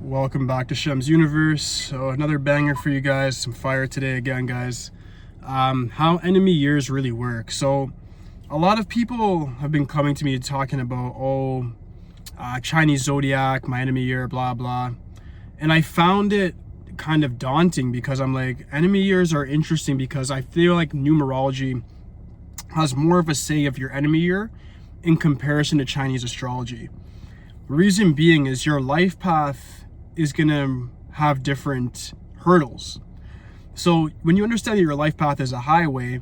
Welcome back to Shem's Universe. So another banger for you guys, some fire today again, guys. How enemy years really work. So a lot of people have been coming to me talking about, Chinese zodiac, my enemy year, blah, blah. And I found it kind of daunting because I'm like, enemy years are interesting because I feel like numerology has more of a say of your enemy year in comparison to Chinese astrology. Reason being is your life path is going to have different hurdles. So when you understand that your life path is a highway,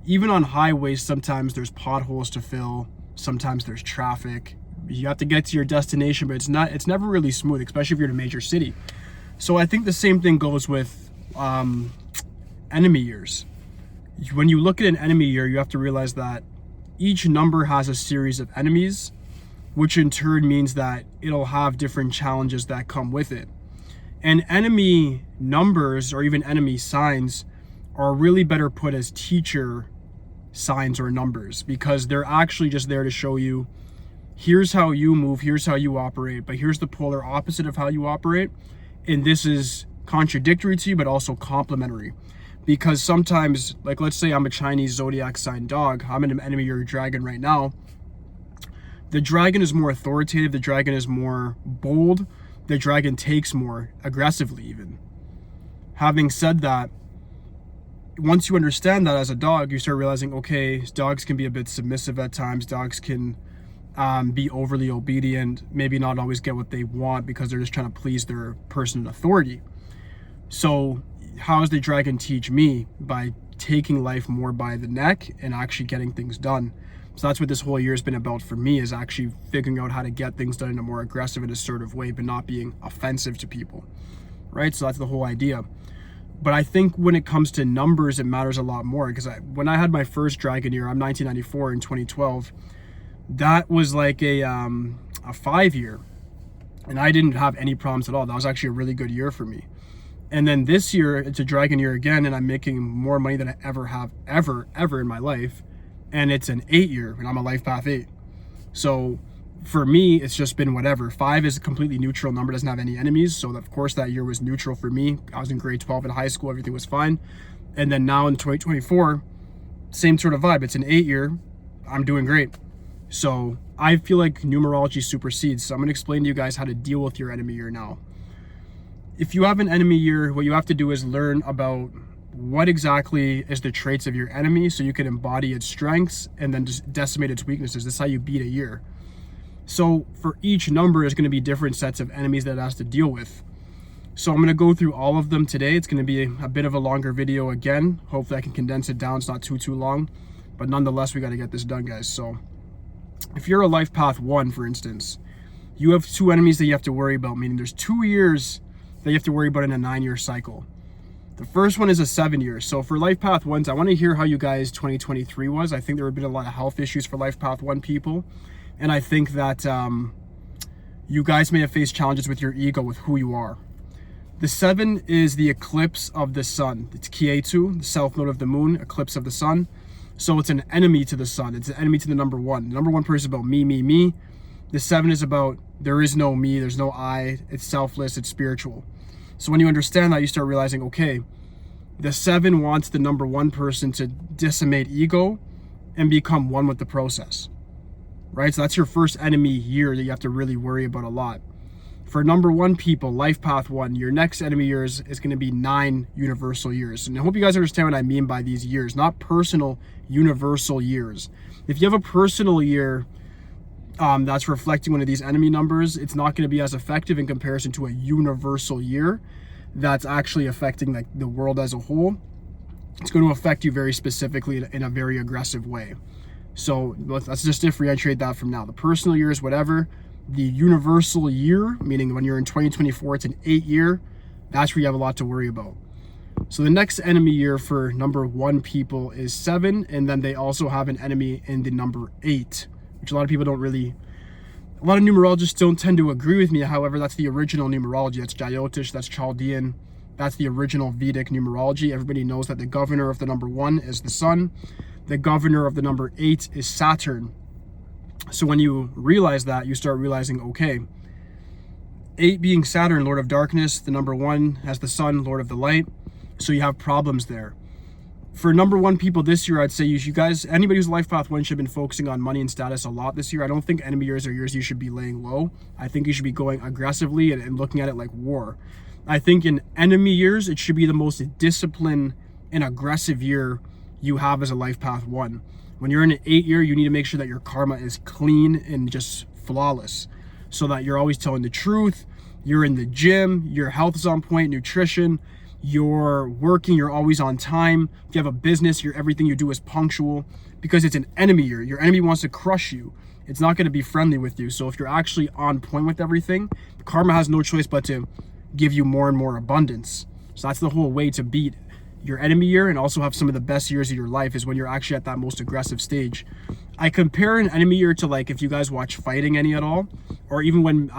even on highways, sometimes there's potholes to fill, sometimes there's traffic. You have to get to your destination, but it's never really smooth, especially if you're in a major city. So I think the same thing goes with enemy years. When you look at an enemy year, you have to realize that each number has a series of enemies, which in turn means that it'll have different challenges that come with it. And enemy numbers or even enemy signs are really better put as teacher signs or numbers, because they're actually just there to show you, here's how you move, here's how you operate, but here's the polar opposite of how you operate. And this is contradictory to you, but also complementary. Because sometimes, like let's say I'm a Chinese zodiac sign dog, I'm in an enemy year dragon right now. The dragon is more authoritative, the dragon is more bold, the dragon takes more aggressively even. Having said that, once you understand that as a dog, you start realizing, okay, dogs can be a bit submissive at times, dogs can be overly obedient, maybe not always get what they want because they're just trying to please their person in authority. So how does the dragon teach me? By taking life more by the neck and actually getting things done. So that's what this whole year has been about for me, is actually figuring out how to get things done in a more aggressive and assertive way, but not being offensive to people, right? So that's the whole idea. But I think when it comes to numbers, it matters a lot more, because when I had my first dragon year, I'm 1994 in 2012, that was like a 5-year, and I didn't have any problems at all. That was actually a really good year for me. And then this year, it's a dragon year again, and I'm making more money than I ever have, ever in my life. And it's an 8-year, and I'm a life path 8. So for me, it's just been whatever. 5 is a completely neutral number, doesn't have any enemies. So of course that year was neutral for me. I was in grade 12 in high school, everything was fine. And then now in 2024, same sort of vibe. It's an 8-year, I'm doing great. So I feel like numerology supersedes. So I'm gonna explain to you guys how to deal with your enemy year now. If you have an enemy year, what you have to do is learn about what exactly is the traits of your enemy so you can embody its strengths and then just decimate its weaknesses. That's how you beat a year. So for each number is going to be different sets of enemies that it has to deal with. So I'm going to go through all of them today. It's going to be a bit of a longer video again. Hopefully I can condense it down. It's not too long, but nonetheless, we got to get this done, guys. So if you're a life path 1, for instance, you have 2 enemies that you have to worry about, meaning there's 2 years that you have to worry about in a 9-year cycle. The first one is a 7-year. So for life path 1s, I want to hear how you guys 2023 was. I think there have been a lot of health issues for life path 1 people. And I think that you guys may have faced challenges with your ego, with who you are. The 7 is the eclipse of the sun. It's Kietu, the south node of the moon, eclipse of the sun. So it's an enemy to the sun. It's an enemy to the number 1. The number 1 person is about me, me, me. The 7 is about there is no me, there's no I. It's selfless, it's spiritual. So when you understand that, you start realizing, okay, the 7 wants the number 1 person to decimate ego and become one with the process, right? So that's your first enemy year that you have to really worry about a lot. For number 1 people, life path 1, your next enemy years is going to be 9 universal years. And I hope you guys understand what I mean by these years, not personal, universal years. If you have a personal year that's reflecting one of these enemy numbers, it's not going to be as effective in comparison to a universal year that's actually affecting like the world as a whole. It's going to affect you very specifically in a very aggressive way. So let's just differentiate that from now. The personal year is whatever. The universal year, meaning when you're in 2024, it's an 8-year. That's where you have a lot to worry about. So the next enemy year for number 1 people is 7, and then they also have an enemy in the number 8, which a lot of people don't really, a lot of numerologists don't tend to agree with me. However, that's the original numerology. That's Jyotish, that's Chaldean, that's the original Vedic numerology. Everybody knows that the governor of the number 1 is the sun. The governor of the number 8 is Saturn. So when you realize that, you start realizing, okay, 8 being Saturn, Lord of Darkness. The number 1 has the Sun, Lord of the Light. So you have problems there. For number 1 people this year, I'd say you guys, anybody who's life path 1 should have been focusing on money and status a lot this year. I don't think enemy years are years you should be laying low. I think you should be going aggressively and looking at it like war. I think in enemy years, it should be the most disciplined and aggressive year you have as a life path 1. When you're in an 8 year, you need to make sure that your karma is clean and just flawless, so that you're always telling the truth, you're in the gym, your health is on point, nutrition, you're working, you're always on time. If you have a business, everything you do is punctual, because it's an enemy year. Your enemy wants to crush you. It's not going to be friendly with you. So if you're actually on point with everything, karma has no choice but to give you more and more abundance. So that's the whole way to beat your enemy year and also have some of the best years of your life, is when you're actually at that most aggressive stage. I compare an enemy year to, like, if you guys watch fighting any at all, or even when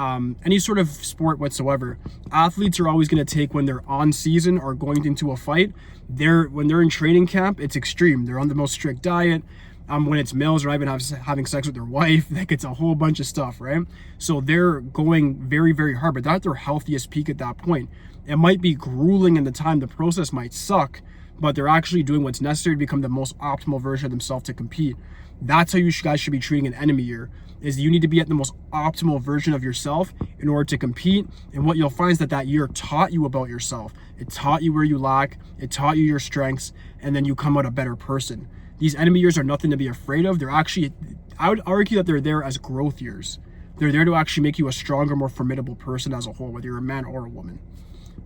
any sort of sport whatsoever, athletes are always going to take, when they're on season or going into a fight, when they're in training camp, it's extreme. They're on the most strict diet. When it's males, or even having sex with their wife, like, it's a whole bunch of stuff, right? So they're going very, very hard, but they're at their healthiest peak at that point. It might be grueling in the time, the process might suck, but they're actually doing what's necessary to become the most optimal version of themselves to compete. That's how you guys should be treating an enemy year, is you need to be at the most optimal version of yourself in order to compete. And what you'll find is that year taught you about yourself. It taught you where you lack, it taught you your strengths, and then you come out a better person. These enemy years are nothing to be afraid of. They're actually, I would argue that they're there as growth years. They're there to actually make you a stronger, more formidable person as a whole, whether you're a man or a woman.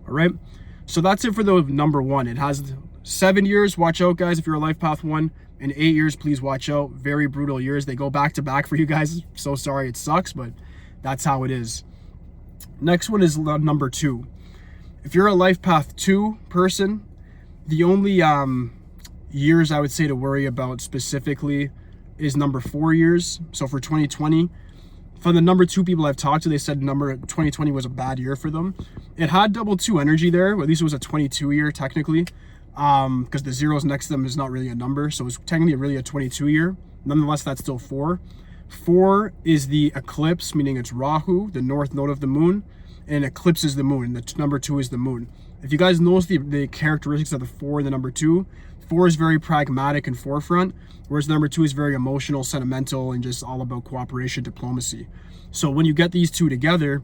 All right, so that's it for the number 1. It has 7 years. Watch out, guys, if you're a life path 1. And 8 years, please watch out. Very brutal years. They go back to back for you guys. So sorry, it sucks, but that's how it is. Next one is number 2. If you're a life path 2 person, the only years I would say to worry about specifically is number 4 years. So for 2020, for the number 2 people I've talked to, they said 2020 was a bad year for them. It had double 2 energy there, or at least it was a 22 year technically, because the zeros next to them is not really a number, so it's technically really a 22 year. Nonetheless, that's still 4. 4 is the eclipse, meaning it's Rahu, the north node of the moon, and eclipses the moon. The number 2 is the moon. If you guys notice the characteristics of the 4 and the number 2, 4 is very pragmatic and forefront, whereas the number 2 is very emotional, sentimental, and just all about cooperation, diplomacy. So when you get these 2 together,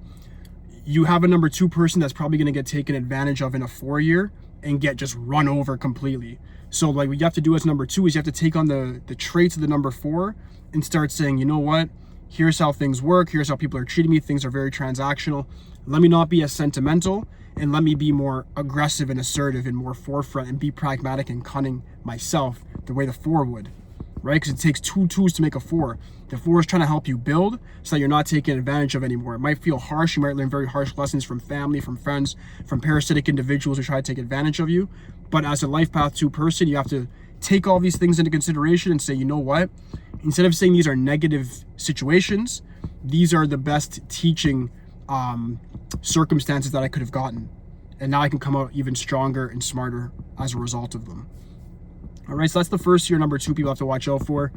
you have a number 2 person that's probably going to get taken advantage of in a 4 year and get just run over completely. So like what you have to do as number 2 is you have to take on the traits of the number 4 and start saying, you know what, here's how things work, here's how people are treating me, things are very transactional. Let me not be as sentimental, and let me be more aggressive and assertive and more forefront and be pragmatic and cunning myself the way the 4 would, right? Because it takes 2 2s to make a 4. The 4 is trying to help you build so that you're not taken advantage of anymore. It might feel harsh. You might learn very harsh lessons from family, from friends, from parasitic individuals who try to take advantage of you. But as a life path 2 person, you have to take all these things into consideration and say, you know what? Instead of saying these are negative situations, these are the best teaching circumstances that I could have gotten. And now I can come out even stronger and smarter as a result of them. All right, so that's the first year number 2 people have to watch out for.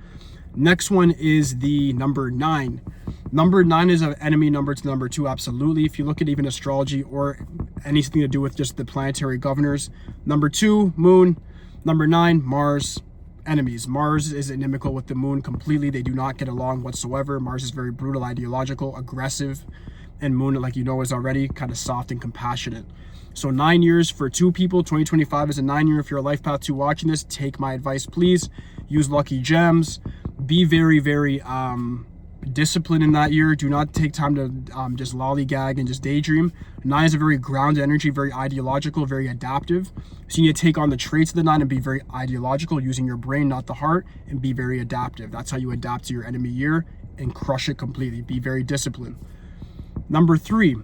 Next one is the number 9. Number 9 is an enemy number to number 2, absolutely. If you look at even astrology or anything to do with just the planetary governors, number 2, moon. Number 9, Mars. Enemies. Mars is inimical with the moon completely. They do not get along whatsoever. Mars is very brutal, ideological, aggressive, and moon, like you know, is already kind of soft and compassionate. So 9 years for 2 people. 2025 is a 9 year. If you're a life path 2 watching this, take my advice, please. Use lucky gems. Be very, very disciplined in that year. Do not take time to just lollygag and just daydream. 9 is a very grounded energy, very ideological, very adaptive. So you need to take on the traits of the 9 and be very ideological, using your brain, not the heart, and be very adaptive. That's how you adapt to your enemy year and crush it completely. Be very disciplined. Number 3,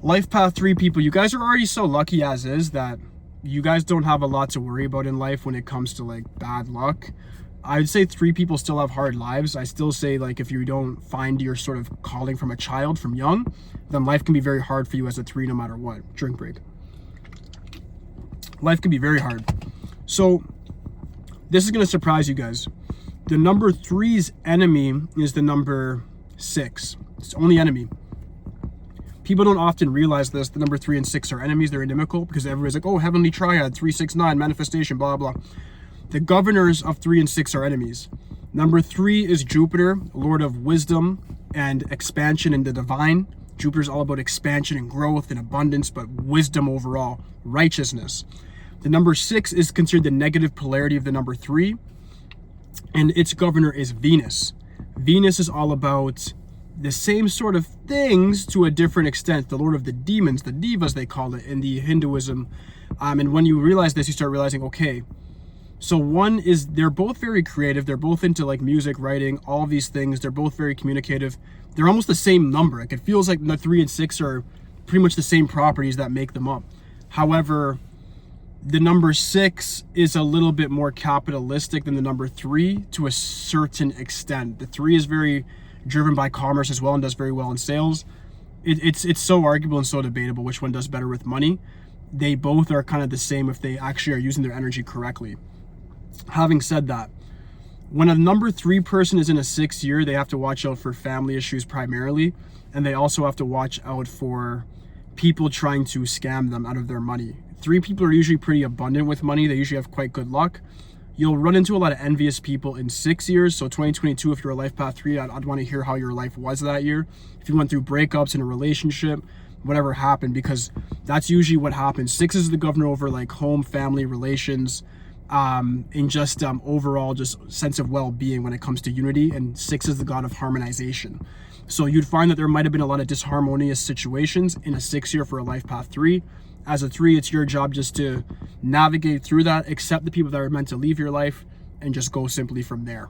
life path 3 people. You guys are already so lucky as is that you guys don't have a lot to worry about in life when it comes to like bad luck. I'd say 3 people still have hard lives. I still say, like, if you don't find your sort of calling from a child, from young, then life can be very hard for you as a 3 no matter what. Drink break. Life can be very hard. So this is going to surprise you guys. The number 3's enemy is the number 6. It's only enemy. People don't often realize this. The number 3 and 6 are enemies. They're inimical because everybody's like, oh, heavenly triad, 3, 6, 9, manifestation, blah, blah. The governors of 3 and 6 are enemies. Number 3 is Jupiter, Lord of wisdom and expansion in the divine. Jupiter's all about expansion and growth and abundance, but wisdom overall, righteousness. The number 6 is considered the negative polarity of the number 3, and its governor is Venus. Venus is all about the same sort of things to a different extent. The lord of the demons, the devas they call it in the Hinduism. And when you realize this, you start realizing, okay, so one is, they're both very creative. They're both into like music, writing, all of these things. They're both very communicative. They're almost the same number. Like it feels like the 3 and 6 are pretty much the same properties that make them up. However, the number 6 is a little bit more capitalistic than the number 3 to a certain extent. The 3 is very driven by commerce as well and does very well in sales. It's so arguable and so debatable which one does better with money. They both are kind of the same if they actually are using their energy correctly. Having said that, when a number 3 person is in a 6 year, they have to watch out for family issues primarily, and they also have to watch out for people trying to scam them out of their money. 3 people are usually pretty abundant with money. They usually have quite good luck. You'll run into a lot of envious people in 6 years. So 2022, if you're a life path 3, I'd want to hear how your life was that year. If you went through breakups in a relationship, whatever happened, because that's usually what happens. 6 is the governor over like home, family, relations, and just overall just sense of well-being when it comes to unity. And 6 is the god of harmonization. So you'd find that there might have been a lot of disharmonious situations in a 6 year for a life path 3. As a 3, it's your job just to navigate through that, accept the people that are meant to leave your life, and just go simply from there.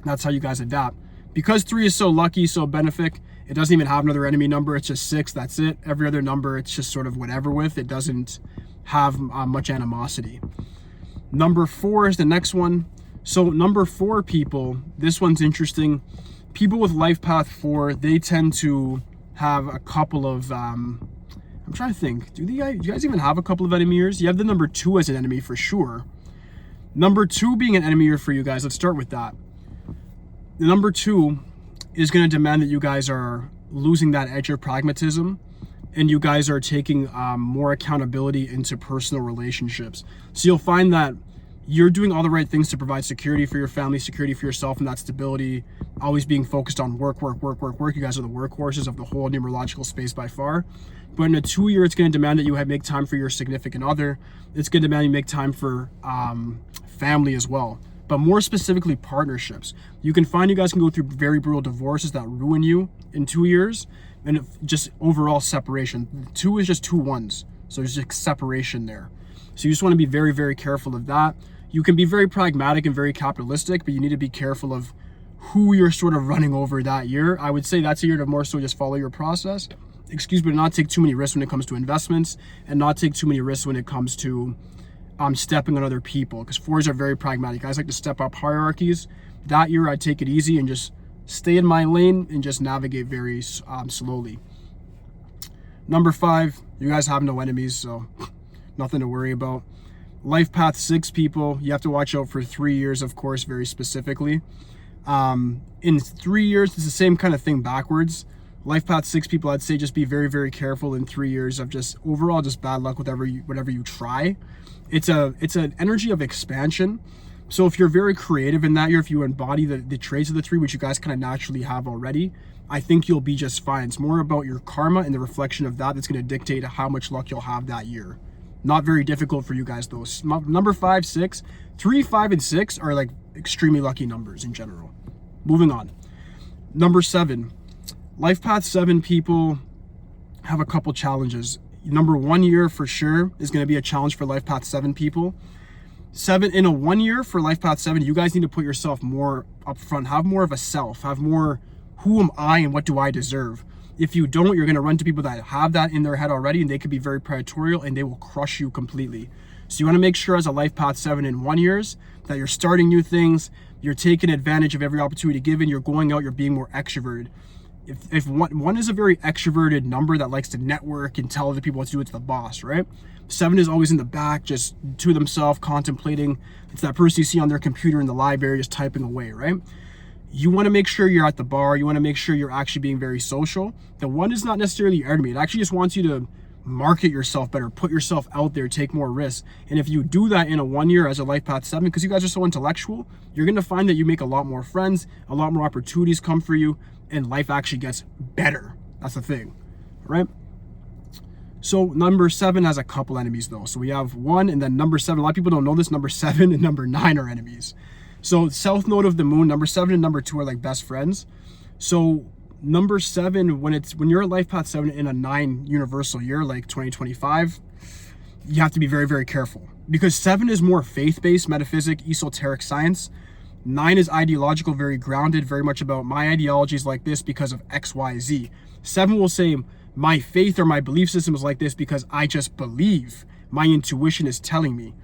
That's how you guys adapt. Because 3 is so lucky, so benefic, it doesn't even have another enemy number. It's just 6, that's it. Every other number, it's just sort of whatever with. It doesn't have much animosity. Number 4 is the next one. So number 4 people, this one's interesting. People with life path 4, they tend to have a couple of... I'm trying to think, do you guys even have a couple of enemy years? You have the number 2 as an enemy for sure. Number 2 being an enemy year for you guys, let's start with that. The number 2 is going to demand that you guys are losing that edge of pragmatism, and you guys are taking more accountability into personal relationships. So you'll find that you're doing all the right things to provide security for your family, security for yourself, and that stability, always being focused on work. You guys are the workhorses of the whole numerological space by far. But in a 2 year, it's going to demand that you make time for your significant other. It's going to demand you make time for family as well. But more specifically, partnerships. You can find you guys can go through very brutal divorces that ruin you in 2 years, and just overall separation. 2 is just 2 ones. So there's just separation there. So you just want to be very, very careful of that. You can be very pragmatic and very capitalistic, but you need to be careful of who you're sort of running over that year. I would say that's a year to more so just follow your process. But not take too many risks when it comes to investments, and not take too many risks when it comes to stepping on other people, because 4s are very pragmatic. Guys like to step up hierarchies. That year, I'd take it easy and just stay in my lane and just navigate very slowly. Number 5, you guys have no enemies, so nothing to worry about. Life path 6 people, you have to watch out for 3 years, of course, very specifically. In 3 years, it's the same kind of thing backwards. Life path 6 people, I'd say just be very, very careful in 3 years of just overall just bad luck with whatever you try. It's an energy of expansion. So if you're very creative in that year, if you embody the traits of the 3, which you guys kind of naturally have already, I think you'll be just fine. It's more about your karma and the reflection of that's going to dictate how much luck you'll have that year. Not very difficult for you guys though. Number 5, 6, 3, 5, and 6 are like extremely lucky numbers in general. Moving on. Number 7. Life path 7 people have a couple challenges. Number 1 year for sure is going to be a challenge for life path 7 people. 7 in a 1 year for life path 7, you guys need to put yourself more up front, have more of a self, have more who am I and what do I deserve. If you don't, you're going to run to people that have that in their head already, and they could be very predatorial and they will crush you completely. So you want to make sure as a life path 7 in 1 years that you're starting new things, you're taking advantage of every opportunity given, you're going out, you're being more extroverted. If one is a very extroverted number that likes to network and tell other people what to do, it's the boss, right? 7 is always in the back, just to themselves, contemplating. It's that person you see on their computer in the library, just typing away, right? you want to make sure you're at the bar. You want to make sure you're actually being very social. The 1 is not necessarily your enemy. It actually just wants you to market yourself better, put yourself out there, take more risks. And if you do that in a 1 year as a life path 7, because you guys are so intellectual, you're going to find that you make a lot more friends, a lot more opportunities come for you, and life actually gets better. That's the thing, right? So number 7 has a couple enemies though. So we have 1 and then number 7. A lot of people don't know this. Number 7 and number 9 are enemies. So south node of the moon, number 7 and number 2 are like best friends. So number 7, when you're a life path 7 in a 9 universal year, like 2025, you have to be very, very careful, because 7 is more faith-based, metaphysic, esoteric science. 9 is ideological, very grounded, very much about my ideology is like this because of X, Y, Z. 7 will say my faith or my belief system is like this because I just believe. My intuition is telling me.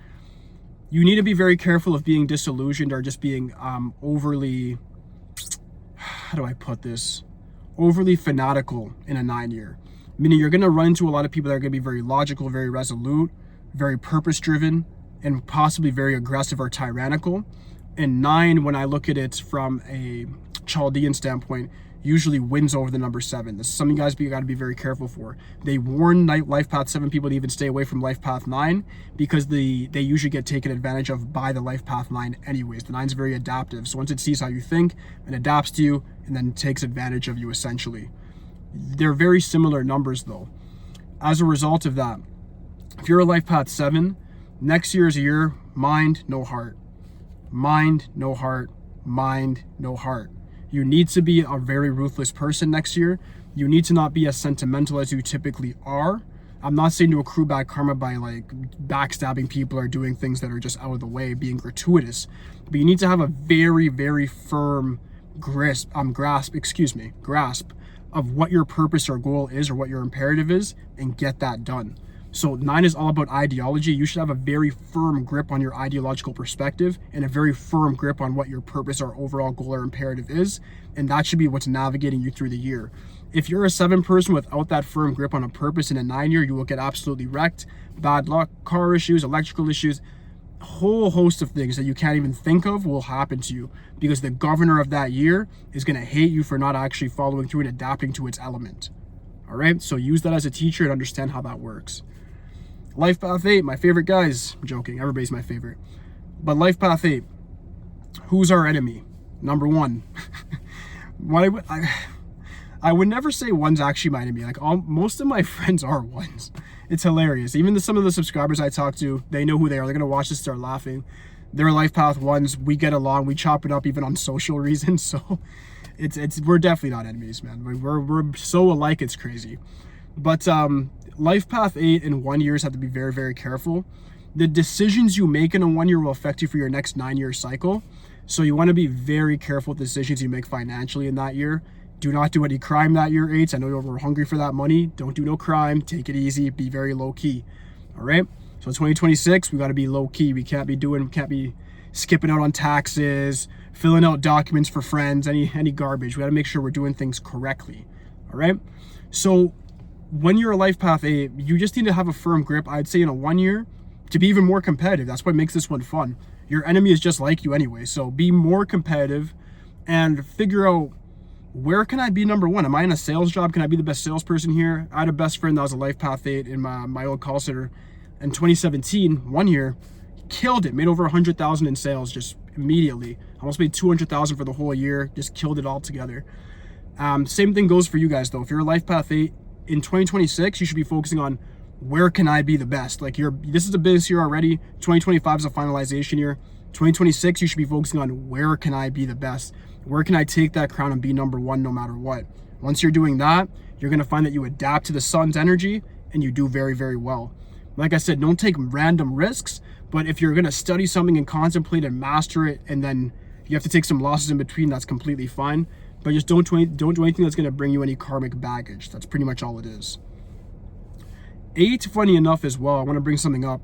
You need to be very careful of being disillusioned or just being overly, how do I put this? Overly fanatical in a 9 year. Meaning you're going to run into a lot of people that are going to be very logical, very resolute, very purpose driven, and possibly very aggressive or tyrannical. And 9, when I look at it from a Chaldean standpoint, usually wins over the number 7. This is something you guys got to be very careful for. They warn life path 7 people to even stay away from life path 9 because they usually get taken advantage of by the life path 9 anyways. The 9 is very adaptive. So once it sees how you think, it adapts to you and then takes advantage of you essentially. They're very similar numbers though. As a result of that, if you're a life path 7, next year is a year, mind, no heart. Mind, no heart. Mind, no heart. You need to be a very ruthless person next year. You need to not be as sentimental as you typically are. I'm not saying to accrue bad karma by like backstabbing people or doing things that are just out of the way, being gratuitous. But you need to have a very, very firm grasp of what your purpose or goal is or what your imperative is and get that done. So 9 is all about ideology. You should have a very firm grip on your ideological perspective and a very firm grip on what your purpose or overall goal or imperative is. And that should be what's navigating you through the year. If you're a 7 person without that firm grip on a purpose in a 9 year, you will get absolutely wrecked. Bad luck, car issues, electrical issues, a whole host of things that you can't even think of will happen to you because the governor of that year is going to hate you for not actually following through and adapting to its element. All right, so use that as a teacher and understand how that works. Life path 8, my favorite guys. I'm joking, everybody's my favorite. But life path 8, who's our enemy? Number 1. I would never say 1's actually my enemy. Like most of my friends are 1s. It's hilarious. Even some of the subscribers I talk to, they know who they are. They're gonna watch this, start laughing. They're life path 1s. We get along. We chop it up even on social reasons. So we're definitely not enemies, man. We're so alike. It's crazy. But life path 8 and 1 years have to be very, very careful. The decisions you make in a 1 year will affect you for your next 9 year cycle. So you want to be very careful with decisions you make financially in that year. Do not do any crime that year, 8s. I know you're hungry for that money. Don't do no crime. Take it easy. Be very low key. All right. So 2026, we got to be low key. We can't be skipping out on taxes, filling out documents for friends, any garbage. We got to make sure we're doing things correctly. All right. So when you're a life path 8, you just need to have a firm grip, I'd say in a 1 year, to be even more competitive. That's what makes this one fun. Your enemy is just like you anyway. So be more competitive and figure out, where can I be number 1? Am I in a sales job? Can I be the best salesperson here? I had a best friend that was a life path 8 in my old call center in 2017, 1 year, killed it, made over 100,000 in sales just immediately. Almost made 200,000 for the whole year, just killed it all together. Same thing goes for you guys though. If you're a life path 8, in 2026, you should be focusing on, where can I be the best? Like this is a business year already. 2025 is a finalization year. 2026, you should be focusing on, where can I be the best? Where can I take that crown and be number 1 no matter what? Once you're doing that, you're going to find that you adapt to the sun's energy and you do very, very well. Like I said, don't take random risks, but if you're going to study something and contemplate and master it, and then you have to take some losses in between, that's completely fine. But just don't do anything that's going to bring you any karmic baggage. That's pretty much all it is. 8, funny enough as well, I want to bring something up.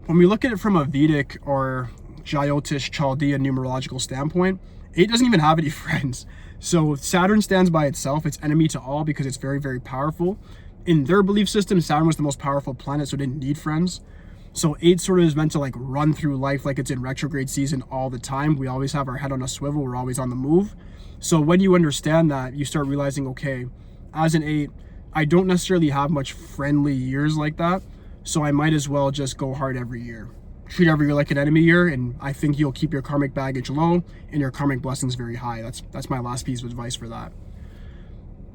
When we look at it from a Vedic or Jyotish Chaldean numerological standpoint, 8 doesn't even have any friends. So Saturn stands by itself. It's enemy to all because it's very, very powerful. In their belief system, Saturn was the most powerful planet, so it didn't need friends. So 8 sort of is meant to like run through life like it's in retrograde season all the time. We always have our head on a swivel. We're always on the move. So when you understand that, you start realizing, okay, as an 8, I don't necessarily have much friendly years like that. So I might as well just go hard every year. Treat every year like an enemy year, and I think you'll keep your karmic baggage low and your karmic blessings very high. That's my last piece of advice for that.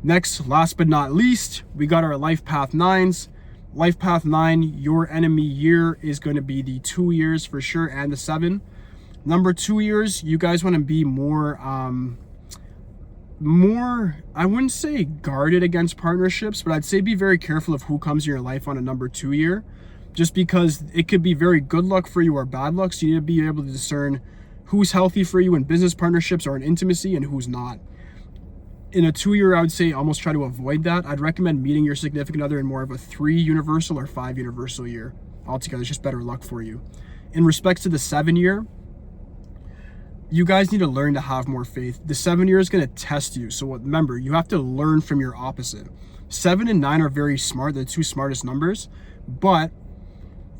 Next, last but not least, we got our life path 9s. Life path 9, your enemy year is going to be the 2 years for sure, and the 7. Number 2 years, you guys want to be more, I wouldn't say guarded against partnerships, but I'd say be very careful of who comes in your life on a number 2 year, just because it could be very good luck for you or bad luck. So you need to be able to discern who's healthy for you in business partnerships or in intimacy and who's not. In a 2 year, I would say almost try to avoid that. I'd recommend meeting your significant other in more of a 3 universal or 5 universal year altogether. It's just better luck for you. In respects to the 7 year, you guys need to learn to have more faith. The 7 year is going to test you. So remember, you have to learn from your opposite. 7 and 9 are very smart. They're the 2 smartest numbers, but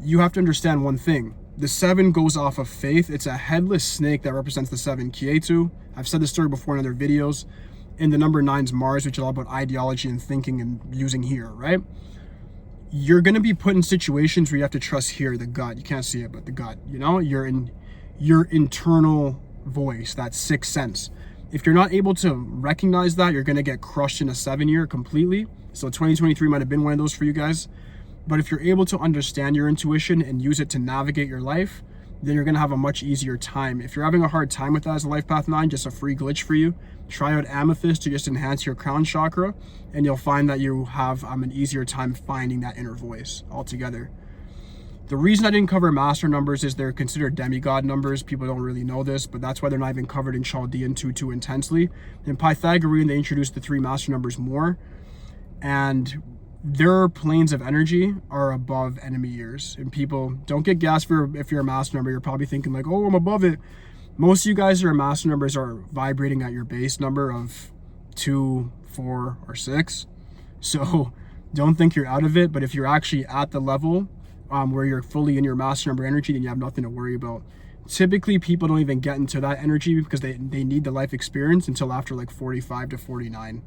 you have to understand one thing. The 7 goes off of faith. It's a headless snake that represents the 7, Kietu. I've said this story before in other videos. And the number 9's Mars, which is all about ideology and thinking and using here, right? You're going to be put in situations where you have to trust here, the gut. You can't see it, but the gut, you know, you're in your internal voice, that 6th sense. If you're not able to recognize that, you're going to get crushed in a 7 year completely. So 2023 might have been one of those for you guys. But if you're able to understand your intuition and use it to navigate your life, then you're going to have a much easier time. If you're having a hard time with that as a life path 9, just a free glitch for you, try out amethyst to just enhance your crown chakra, and you'll find that you have an easier time finding that inner voice altogether. The reason I didn't cover master numbers is they're considered demigod numbers. People don't really know this, but that's why they're not even covered in Chaldean too intensely. In Pythagorean, they introduced the 3 master numbers more, and their planes of energy are above enemy years. And people don't get gassed if you're a master number. You're probably thinking like, oh, I'm above it. Most of you guys who are master numbers are vibrating at your base number of 2, 4, or 6. So don't think you're out of it. But if you're actually at the level where you're fully in your master number energy, then you have nothing to worry about. Typically, people don't even get into that energy because they need the life experience until after like 45 to 49.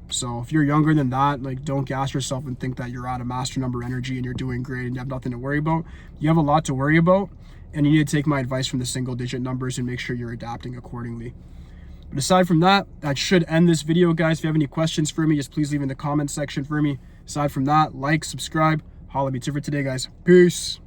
So if you're younger than that, like, don't gas yourself and think that you're out of master number energy and you're doing great and you have nothing to worry about. You have a lot to worry about, and you need to take my advice from the single digit numbers and make sure you're adapting accordingly. But aside from that, that should end this video, guys. If you have any questions for me, just please leave in the comment section for me. Aside from that, like, subscribe, holla at me. That's it for today, guys. Peace.